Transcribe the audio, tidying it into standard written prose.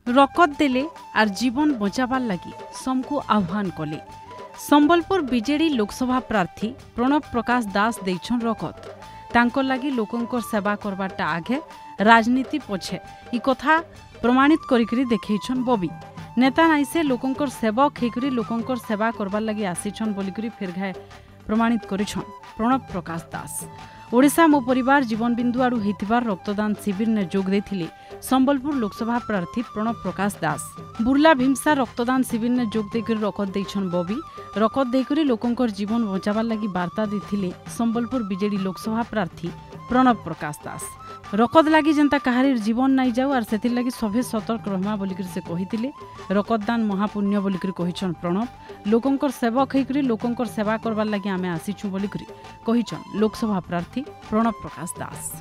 रकत देले आर जीवन बचाबार लगी समको आह्वान कले। संबलपुर बीजेडी लोकसभा प्रार्थी प्रणव प्रकाश दास देछन रकत। तांको लगी लोकंकर सेवा करबाटा आगे राजनीति पछे ई कथा प्रमाणित करिकरी देखैछन बबी। नेता नाई से लोकंकर सेवक हेकरी लोकंकर सेवा करबार लगी आसीछन बोलिकरी फिर घाय प्रमाणित करिछन प्रणव प्रकाश दास। ओडिशा मो परिवार जीवन बिंदु आड़ू हेतिबार रक्तदान शिविर ने जोग देथिले संबलपुर लोकसभा प्रार्थी प्रणव प्रकाश दास। बुर्ला भीमसा रक्तदान शिविर ने जोग देकर रकत देछन बबी। रकत देकरी लोकंकर जीवन बचाबार लगी वार्ता देथिले संबलपुर बीजेडी लोकसभा प्रार्थी प्रणव प्रकाश दास। रकत लगी जनता कहारीर जीवन नाई जाऊ आर सेतिर लगी सभे सतर्क रहमा बोलिकर से कहिथिले। रकतदान महापुण्य बोलिकर कहिछन प्रणव। लोकंकर सेवक हेकरी लोकंकर सेवा करबार लगी आमे आसीछु बोलिकर कहिछन लोकसभा प्रार्थी प्रणव प्रकाश दास।